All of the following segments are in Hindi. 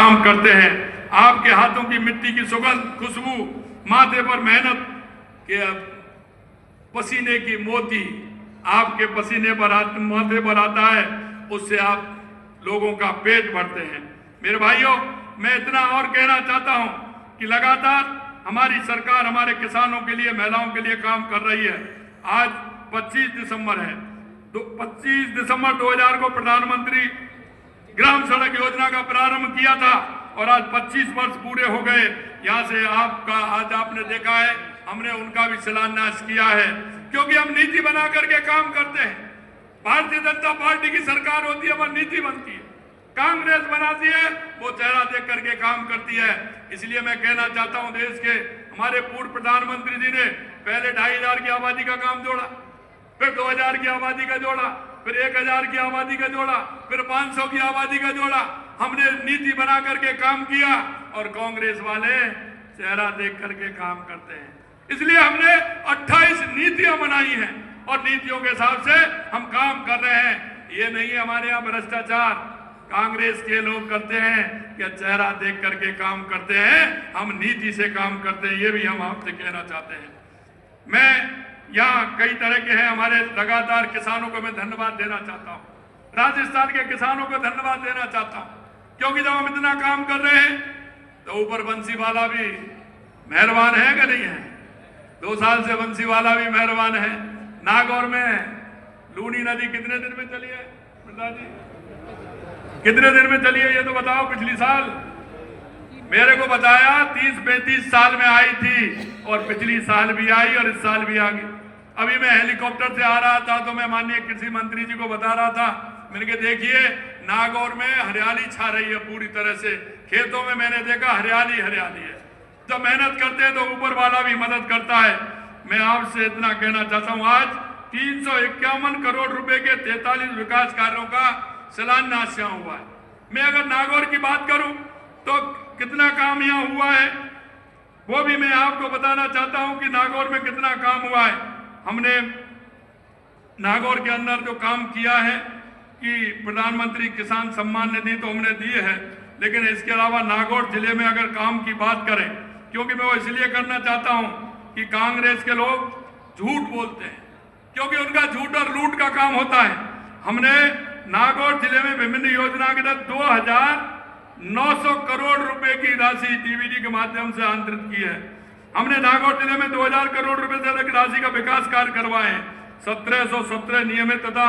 काम करते हैं। आपके हाथों की मिट्टी की सुगंध, खुशबू, माथे पर मेहनत के पसीने की मोती आपके पसीने पर माथे पर आता है, उससे आप लोगों का पेट भरते हैं। मेरे भाइयों, मैं इतना और कहना चाहता हूं कि लगातार हमारी सरकार हमारे किसानों के लिए, महिलाओं के लिए काम कर रही है। आज 25 दिसंबर है, 25 दिसंबर 2000 को प्रधानमंत्री ग्राम सड़क योजना का प्रारंभ किया था और आज 25 वर्ष पूरे हो गए। यहाँ से आपका आज आपने देखा है, हमने उनका भी शिलान्यास किया है, क्योंकि हम नीति बना करके काम करते हैं। भारतीय जनता पार्टी की सरकार होती है, वह नीति बनती है। कांग्रेस बनाती है, वो चेहरा देख करके काम करती है। इसलिए मैं कहना चाहता हूं, देश के हमारे पूर्व प्रधानमंत्री जी ने पहले 2500 की आबादी का काम जोड़ा, फिर 2000 की आबादी का जोड़ा, फिर 1000 की आबादी का जोड़ा, फिर 500 की आबादी का जोड़ा। हमने नीति बना करके काम किया और कांग्रेस वाले चेहरा देख करके काम करते हैं। इसलिए हमने 28 नीतियां बनाई हैं और नीतियों के हिसाब से हम काम कर रहे हैं। ये नहीं है हमारे यहाँ भ्रष्टाचार कांग्रेस के लोग करते हैं कि चेहरा देख करके काम करते हैं, हम नीति से काम करते हैं। ये भी हम आपसे कहना चाहते हैं। मैं यहाँ कई तरह के हैं हमारे लगातार किसानों को मैं धन्यवाद देना चाहता हूँ। राजस्थान के किसानों को धन्यवाद देना चाहता हूँ, क्योंकि जब हम इतना काम कर रहे हैं तो ऊपर बंसीवाला भी मेहरबान है कि नहीं है। 2 साल से बंसीवाला भी मेहरबान है। नागौर में लूनी नदी कितने दिन में चली है जी? कितने दिन में चली है ये तो बताओ। पिछली साल मेरे को बताया 30-35 साल में आई थी और पिछली साल भी आई और इस साल भी आ गई। अभी मैं हेलीकॉप्टर से आ रहा था तो मैं माननीय कृषि मंत्री जी को बता रहा था, मैंने कहा देखिए नागौर में हरियाली छा रही है पूरी तरह से। खेतों में मैंने देखा हरियाली हरियाली है। जब मेहनत करते हैं तो ऊपर वाला भी मदद करता है। मैं आपसे इतना कहना चाहता हूँ, आज 351 करोड़ रुपए के 43 विकास कार्यों का शिलान्यास यहाँ हुआ है। मैं अगर नागौर की बात करूं तो कितना काम यहाँ हुआ है वो भी मैं आपको बताना चाहता हूं कि नागौर में कितना काम हुआ है। हमने नागौर के अंदर जो काम किया है कि प्रधानमंत्री किसान सम्मान निधि तो हमने दी है, लेकिन इसके अलावा नागौर जिले में अगर काम की बात करें, क्योंकि मैं वो इसलिए करना चाहता हूं कि कांग्रेस के लोग झूठ बोलते हैं, क्योंकि उनका झूठ और लूट का काम होता है। हमने नागौर जिले में विभिन्न योजना के तहत 2900 करोड़ रुपए की राशि डीबीटी के माध्यम से आंतरित की है। हमने नागौर जिले में 2000 करोड़ रुपए से अधिक राशि का विकास कार्य करवाए हैं। 1717 नियमित तथा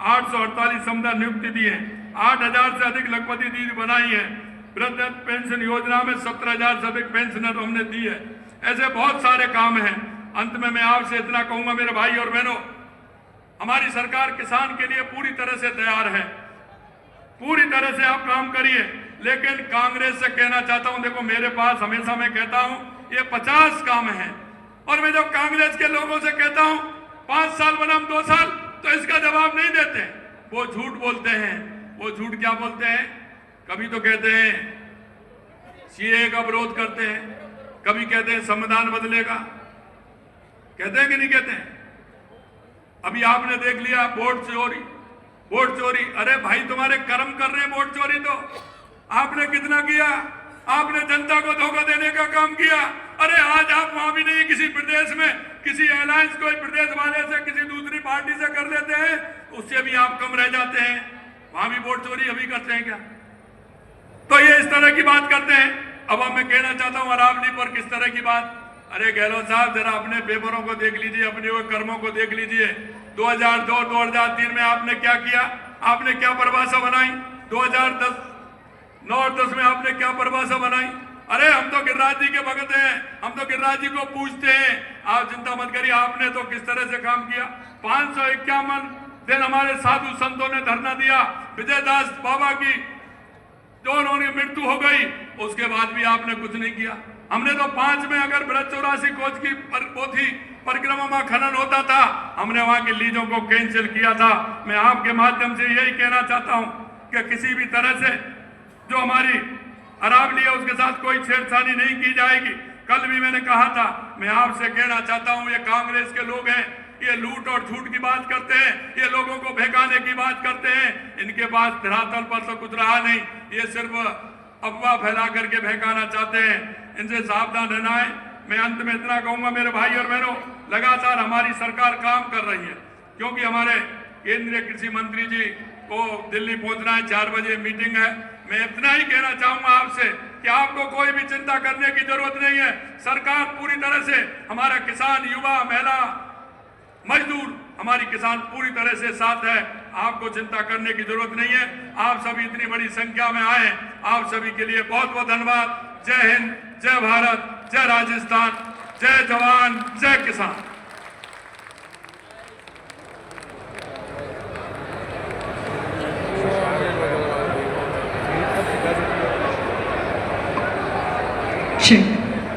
848 समुदाय नियुक्ति दी है। 8000 से अधिक लखपति दीदी बनाई है। वृद्ध पेंशन योजना में 17000 से अधिक पेंशनर हमने दी है। ऐसे बहुत सारे काम हैं। अंत में मैं आपसे इतना कहूंगा मेरे भाई और बहनों, हमारी सरकार किसान के लिए पूरी तरह से तैयार है। पूरी तरह से आप काम करिए, लेकिन कांग्रेस से कहना चाहता हूं, देखो मेरे पास हमेशा मैं कहता हूं ये 50 काम हैं और मैं जब कांग्रेस के लोगों से कहता हूं 5 साल बनाम 2 साल, तो इसका जवाब नहीं देते। वो झूठ बोलते हैं। वो झूठ क्या बोलते हैं? कभी तो कहते हैं सीए का विरोध करते हैं, कभी कहते हैं संविधान बदलेगा। कहते हैं कि नहीं कहते हैं? अभी आपने देख लिया वोट चोरी, वोट चोरी। अरे भाई तुम्हारे कर्म कर रहे हैं वोट चोरी तो आपने कितना किया? आपने जनता को धोखा देने का काम किया। अरे आज आप वहां भी नहीं, किसी प्रदेश में किसी अलायंस कोई प्रदेश वाले से किसी दूसरी पार्टी से कर लेते हैं, उससे भी आप कम रह जाते हैं। वहां भी वोट चोरी अभी करते हैं क्या? तो ये इस तरह की बात करते हैं। अब मैं कहना चाहता हूं अरावली पर किस तरह की बात। अरे गहलोत साहब जरा अपने पेपरों को देख लीजिए, अपने वो कर्मों को देख लीजिए। 2002-2003 में आपने क्या किया? आपने क्या परिभाषा बनाई? 2009 और 10 में आपने क्या परिभाषा बनाई? अरे हम तो गिरिराज जी के भगत हैं, हम तो गिरिराज जी को पूछते हैं। आप चिंता मत करिए, आपने तो किस तरह से काम किया। 551 दिन हमारे साधु संतों ने धरना दिया। विजयदास बाबा की जो उन्होंने मृत्यु हो गई, उसके बाद भी आपने कुछ नहीं किया। हमने तो 5 में अगर बृहद 84 कोच की पोथी परिक्रमा खनन होता था, हमने वहां की लीजों को कैंसिल किया था। मैं आपके माध्यम से यही कहना चाहता हूं कि किसी भी तरह से जो हमारी अरावली है उसके साथ कोई छेड़छाड़ी नहीं की जाएगी। कल भी मैंने कहा था, मैं आपसे कहना चाहता हूं ये कांग्रेस के लोग हैं, ये लूट और झूठ की बात करते हैं, ये लोगों को भगाने की बात करते हैं। इनके पास धरातल पर तो कुछ रहा नहीं, ये सिर्फ अफवाह फैला करके बहकाना चाहते हैं, इनसे सावधान रहना है। मैं अंत में इतना कहूंगा मेरे भाई और बहनों, लगातार हमारी सरकार काम कर रही है, क्योंकि हमारे केंद्रीय कृषि मंत्री जी को दिल्ली पहुंचना है, 4 बजे मीटिंग है। मैं इतना ही कहना चाहूंगा आपसे कि आपको कोई भी चिंता करने की जरूरत नहीं है। सरकार पूरी तरह से, हमारा किसान, युवा, महिला, मजदूर, हमारी किसान पूरी तरह से साथ है। आपको चिंता करने की जरूरत नहीं है। आप सभी इतनी बड़ी संख्या में आए, आप सभी के लिए बहुत बहुत धन्यवाद। जय हिंद, जय भारत, जय राजस्थान, जय जवान, जय किसान।